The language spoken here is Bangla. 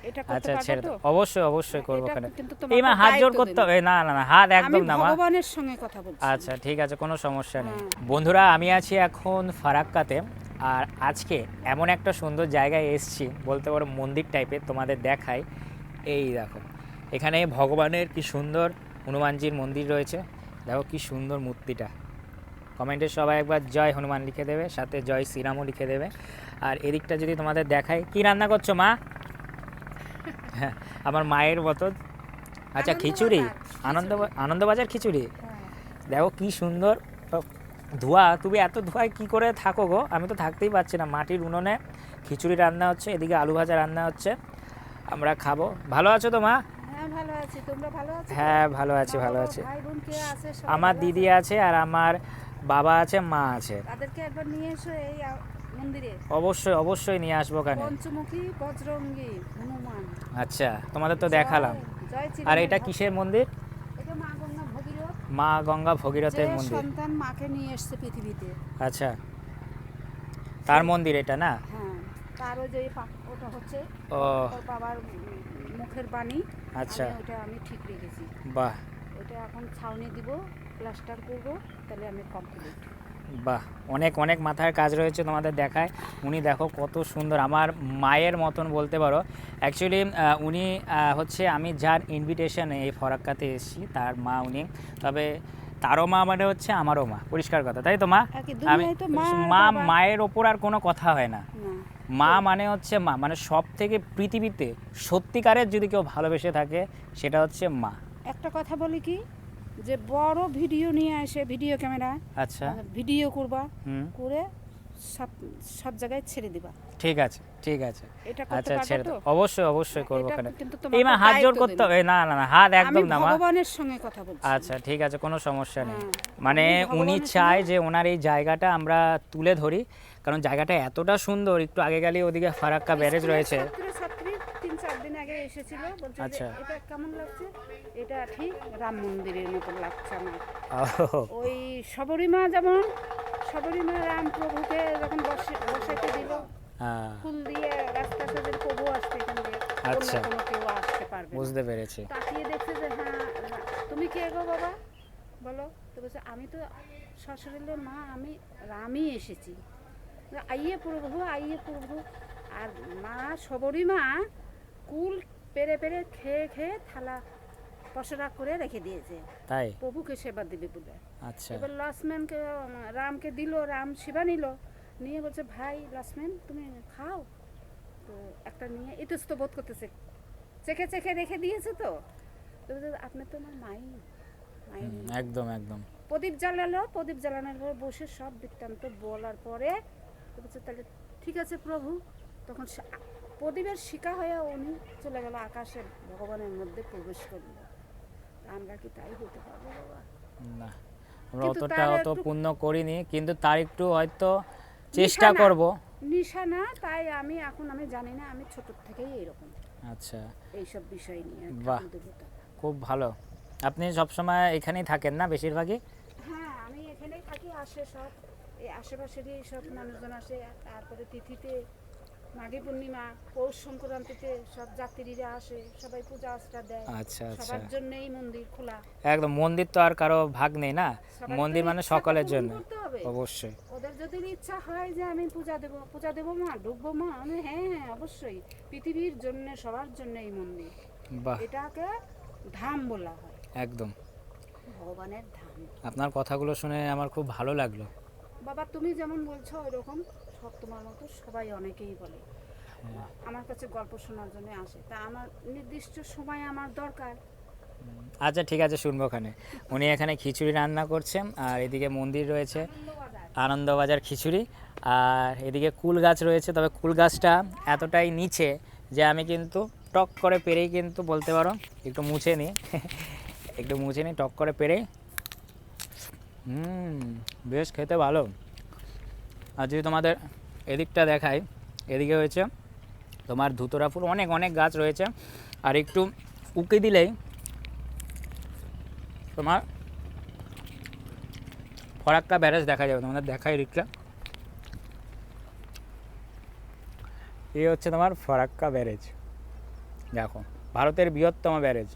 এটা করতে আচ্ছা পারবে ছেড়ে তো? দাও, অবশ্যই অবশ্যই করবো এটা ওখানে। কিন্তু এই তোমাকে মা হাত জোর দায়িত্ব করতে দিলাম। হবে, না না না হাত আমি একদম না মা। ভগবানের সঙ্গে কথা বলছি। আচ্ছা ঠিক আছে, কোনো সমস্যা নেই। হ্যাঁ। বন্ধুরা আমি আছি এখন ফারাক্কাতে, আর আজকে এমন একটা সুন্দর জায়গায় এসেছি বলতে পারো মন্দির টাইপের, তোমাদের দেখাই। এই দেখো এখানে ভগবানের কি সুন্দর হনুমানজির মন্দির রয়েছে, দেখো কি সুন্দর মূর্তিটা। কমেন্টে সবাই একবার জয় হনুমান লিখে দেবে, সাথে জয় শ্রীরামও লিখে দেবে। আর এদিকটা যদি তোমাদের দেখাই, কি রান্না করছো মা? হ্যাঁ আমার মায়ের মতো। আচ্ছা খিচুড়ি, আনন্দবাজার খিচুড়ি। হ্যাঁ। দেখো কি সুন্দর ধোঁয়া, তুমি এত ধোঁয়ায় কি করে থাকো গো? আমি তো থাকতেই পারছি না। মাটির উনুনে খিচুড়ি রান্না হচ্ছে, এদিকে আলু ভাজা রান্না হচ্ছে, আমরা খাবো। ভালো আছো তো মা? হ্যাঁ ভালো আছি, তোমরা ভালো আছো তো? হ্যাঁ ভালো আছি, মা ভালো বাবা, আছি। ভাই বোন কে আছে? সবাই আমার ভালো দিদি আছে? আছে আর আমার বাবা আছে, মা আছে। তাদেরকে একবার নিয়ে এসো এই মন্দিরে। অবশ্যই অবশ্যই নিয়ে আসবো ওখানে। পঞ্চমুখী বজরঙ্গী হনুমান। আচ্ছা তোমাদের তো দেখালাম। জয় আর চিরানের এটা ভক্ত। কিসের মন্দির? এটা মা গঙ্গা ভগীরথ, মা গঙ্গা যে ভগীরথের মন্দির। সন্তান মাকে নিয়ে এসছে পৃথিবীতে। আচ্ছা তার মন্দির এটা না? হ্যাঁ, তার ওই যে ওটা হচ্ছে ও ওর বাবার মুখের বাণী। আচ্ছা ওটা আমি ঠিক রেখেছি। বাহ ওটা এখন ছাউনি দিব, প্লাস্টার করব, তাহলে আমি কমপ্লিট। বাহ, অনেক অনেক মাথায় কাজ রয়েছে তোমাদের দেখায়। উনি দেখো কত সুন্দর, আমার মায়ের মতন বলতে পারো। অ্যাকচুয়ালি উনি হচ্ছে আমি যার ইনভিটেশনে এই ফরাক্কাতে এসেছি তার মা উনি। তবে তারও মা মানে হচ্ছে আমারও মা, পরিষ্কার কথা, তাই তো মা? আর কি আমি দুনিয়ায় তো মা আর মা বাবা। মায়ের ওপর আর কোনো কথা হয় না। না, মা মানে হচ্ছে মা, মানে সব থেকে পৃথিবীতে সত্যিকারের যদি কেউ ভালোবেসে থাকে সেটা হচ্ছে মা। একটা কথা বলি কি, যে বড় ভিডিও নিয়ে আসে, ভিডিও ক্যামেরা, আচ্ছা ভিডিও করবা, হুম করে সব সব জায়গায় ছেড়ে দিবা। ঠিক আছে ঠিক আছে। এটা করতে আচ্ছা পারবে ছেড়ে তো? দাও, অবশ্যই অবশ্যই করবো এটা ওখানে। কিন্তু এই মা তোমাকে হাত জোর দায়িত্ব করতে দিলাম। হবে, না না না হাত আমি একদম না মা। ভগবানের সঙ্গে কথা বলছি। আচ্ছা ঠিক আছে, কোনো সমস্যা নেই। হ্যাঁ, মানে আমি উনি ভগবানের চায় সঙ্গে- যে ওনার এই জায়গাটা আমরা তুলে ধরি, কারণ জায়গাটা এতটা সুন্দর। একটু আগে গেলে ওদিকে ফারাক্কা ব্যারেজ স্কুলের রয়েছে। ছাত্রছাত্রী 3-4 দিন আগে এসেছিল, বলছে যে আচ্ছা। এটা কেমন লাগছে? এটা ঠিক রাম মন্দিরের মতো লাগছে আমার। ওহ, ওই শবরীমা যেমন, শবরীমা রাম প্রভুকে যখন বসাইতে দিল, হ্যাঁ ফুল দিয়ে রাস্তা সাজের প্রভু আসছে এখান দিয়ে, আচ্ছা। অন্য কোনো কেউ আসতে পারবে না। বুঝতে পেরেছি। তাকিয়ে দেখছে যে হ্যাঁ, তুমি কে গো বাবা, বলো তো? বলছে আমি তো শ্বশুরের মা, আমি রামই এসেছি। আইয়ে প্রভু, আইয়ে প্রভু। আর মা সবরী মা কুল পেরে পেরে খেয়ে খেয়ে থালা পসরা করে রেখে দিয়েছে, তাই? প্রভুকে সেবা দিবে বলে। আচ্ছা এবার লক্ষ্মণকে, রামকে দিল, রাম সেবা নিল, নিয়ে বলছে ভাই লক্ষ্মণ তুমি খাও। তো একটা নিয়ে ইতস্ত বোধ করতেছে, চেখে চেখে রেখে দিয়েছে। তো বলছে, আপনি তো আমার মাই, মায়ের মতো। একদম একদম। প্রদীপ জ্বালালো, প্রদীপ জ্বালানোর পরে বসে সব বৃত্তান্ত বলার পরে তো বলছে তাহলে ঠিক আছে প্রভু। তখন প্রদীপের শিখা হয়ে উনি চলে গেল আকাশে, ভগবানের মধ্যে প্রবেশ করলো। আমরা কি তাই হতে পারবো বাবা? না আমরা কিন্তু অতটা তার অত একটু পুণ্য করিনি, কিন্তু তার একটু হয়তো চেষ্টা নিশানা, করব। নিশানা, তাই আমি এখন আমি জানি না, আমি ছোট থেকেই এরকম আচ্ছা এইসব বিষয় নিয়ে বাহ। ঠাকুর দেবতা। খুব ভালো। আপনি সবসময় এখানেই থাকেন না বেশিরভাগই? হ্যাঁ আমি এখানেই থাকি, আসে সব এই আশেপাশেরই সব মানুষজন আসে। তারপরে তিথিতে, মাঘী পূর্ণিমা, পৌষ সংক্রান্তিতে সব যাত্রীরা আসে, সবাই পূজা আশ্রা দেয়। আচ্ছা আচ্ছা। সবার জন্য এই মন্দির খোলা। একদম, মন্দির তো আর কারো ভাগ নেই না, সবার মন্দির তো মানে ইচ্ছা সকলের পূরণ জন্য। করতে হবে। অবশ্যই। ওদের যদি ইচ্ছা হয় যে আমি পূজা দেবো মা, ঢুকবো মা, আমি হ্যাঁ হ্যাঁ অবশ্যই। পৃথিবীর জন্য, সবার জন্য এই মন্দির। বাহ এটাকে ধাম বলা হয়, একদম। ভগবানের ধাম। আপনার কথাগুলো শুনে আমার খুব ভালো লাগলো। বাবা তুমি যেমন বলছো ওইরকম সব তোমার মতো সবাই অনেকেই বলে। আমার কাছে গল্প শোনার জন্য আসে, তা আমার নির্দিষ্ট সময় আমার দরকার। আচ্ছা ঠিক আছে, শুনবো ওখানে। উনি এখানে খিচুড়ি রান্না করছেন, আর এদিকে মন্দির রয়েছে, আনন্দবাজার খিচুড়ি। আর এদিকে কুল গাছ রয়েছে, তবে কুল গাছটা এতটাই নিচে যে আমি কিন্তু টক করে পেরেই কিন্তু বলতে পারো একটু মুছে নিই একটু মুছে নিই টক করে পেরেই। বেশ খেতে ভালো। আর যদি তোমাদের এদিকটা দেখাই, এদিকে হয়েছে তোমার ধুতরা ফুল, অনেক অনেক গাছ রয়েছে। আর একটু উকি দিলেই তোমার ফরাক্কা ব্যারেজ দেখা যাবে। তোমাদের দেখাই দিকটা, এই হচ্ছে তোমার ফরাক্কা ব্যারেজ। দেখো ভারতের বৃহত্তম ব্যারেজ।